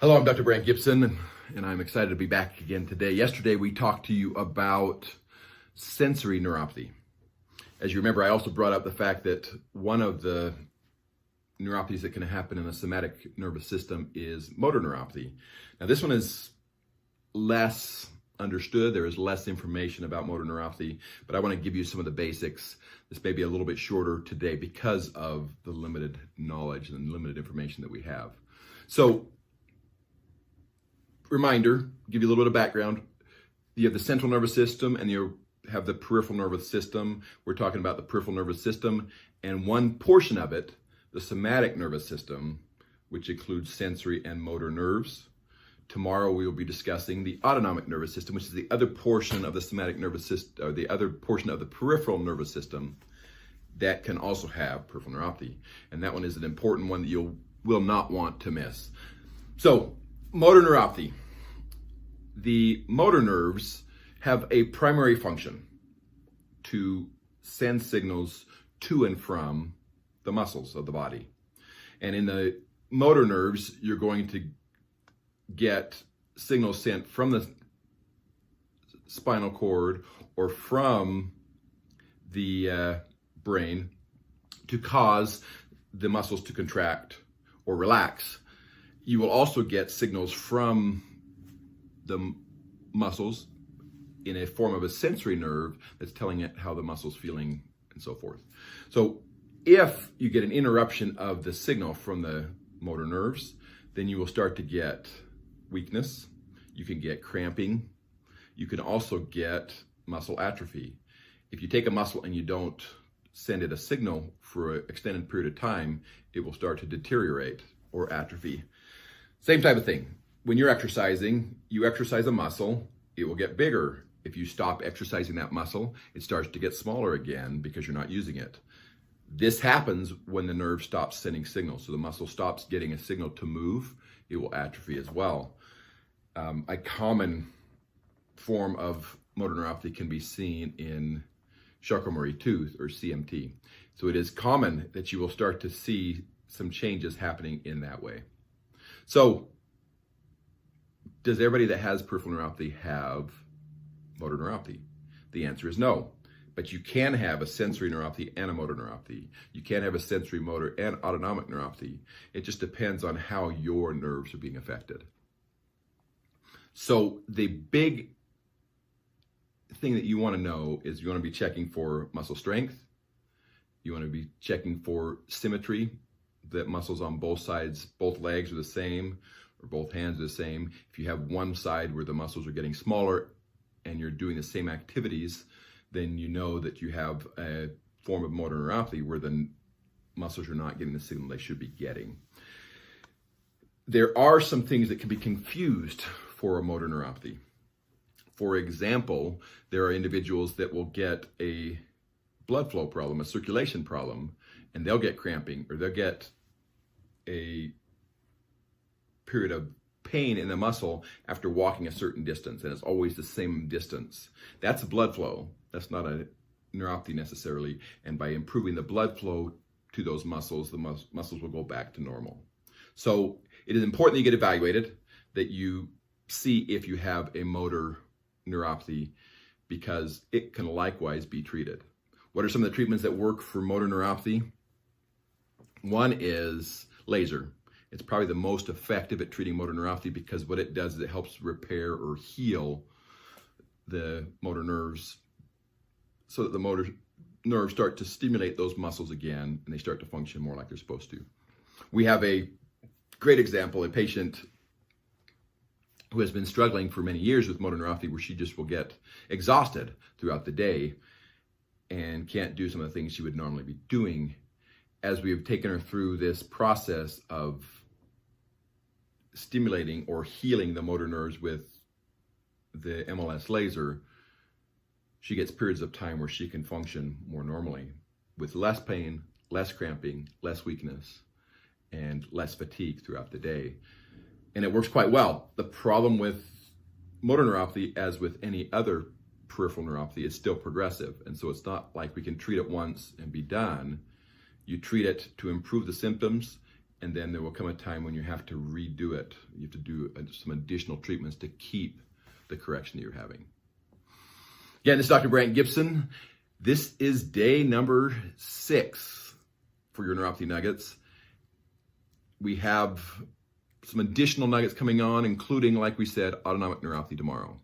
Hello, I'm Dr. Brandt Gibson, and I'm excited to be back again today. Yesterday, we talked to you about sensory neuropathy. As you remember, I also brought up the fact that one of the neuropathies that can happen in the somatic nervous system is motor neuropathy. Now, this one is less understood. There is less information about motor neuropathy, but I want to give you some of the basics. This may be a little bit shorter today because of the limited knowledge and limited information that we have. So, reminder, give you a little bit of background. You have the central nervous system and you have the peripheral nervous system. We're talking about the peripheral nervous system and one portion of it, the somatic nervous system, which includes sensory and motor nerves. Tomorrow we will be discussing the autonomic nervous system, which is the other portion of the somatic nervous system, or the other portion of the peripheral nervous system that can also have peripheral neuropathy. And that one is an important one that you will not want to miss. So, motor neuropathy. The motor nerves have a primary function to send signals to and from the muscles of the body. And in the motor nerves, you're going to get signals sent from the spinal cord or from the brain to cause the muscles to contract or relax. You will also get signals from the muscles in a form of a sensory nerve that's telling it how the muscle's feeling and so forth. So if you get an interruption of the signal from the motor nerves, then you will start to get weakness. You can get cramping. You can also get muscle atrophy. If you take a muscle and you don't send it a signal for an extended period of time, it will start to deteriorate or atrophy. Same type of thing. When you're exercising, you exercise a muscle, it will get bigger. If you stop exercising that muscle, it starts to get smaller again because you're not using it. This happens when the nerve stops sending signals. So the muscle stops getting a signal to move, it will atrophy as well. A common form of motor neuropathy can be seen in Charcot-Marie-Tooth or CMT. So it is common that you will start to see some changes happening in that way. So, does everybody that has peripheral neuropathy have motor neuropathy? The answer is no. But you can have a sensory neuropathy and a motor neuropathy. You can have a sensory motor and autonomic neuropathy. It just depends on how your nerves are being affected. So, the big thing that you want to know is you want to be checking for muscle strength. You want to be checking for symmetry, that muscles on both sides, both legs are the same, or both hands are the same. If you have one side where the muscles are getting smaller and you're doing the same activities, then you know that you have a form of motor neuropathy where the muscles are not getting the signal they should be getting. There are some things that can be confused for a motor neuropathy. For example, there are individuals that will get a blood flow problem, a circulation problem, and they'll get cramping or they'll get a period of pain in the muscle after walking a certain distance, and it's always the same distance. That's blood flow. That's not a neuropathy necessarily, and by improving the blood flow to those muscles, the muscles will go back to normal. So it is important that you get evaluated, that you see if you have a motor neuropathy, because it can likewise be treated. What are some of the treatments that work for motor neuropathy? One is laser. It's probably the most effective at treating motor neuropathy because what it does is it helps repair or heal the motor nerves so that the motor nerves start to stimulate those muscles again and they start to function more like they're supposed to. We have a great example, a patient who has been struggling for many years with motor neuropathy where she just will get exhausted throughout the day and can't do some of the things she would normally be doing. As we have taken her through this process of stimulating or healing the motor nerves with the MLS laser, she gets periods of time where she can function more normally with less pain, less cramping, less weakness, and less fatigue throughout the day. And it works quite well. The problem with motor neuropathy, as with any other peripheral neuropathy, is still progressive. And so it's not like we can treat it once and be done. You treat it to improve the symptoms and then there will come a time when you have to redo it. You have to do some additional treatments to keep the correction that you're having. Again, this is Dr. Brandt Gibson. This is day number 6 for your Neuropathy Nuggets. We have some additional nuggets coming on, including, like we said, autonomic neuropathy tomorrow.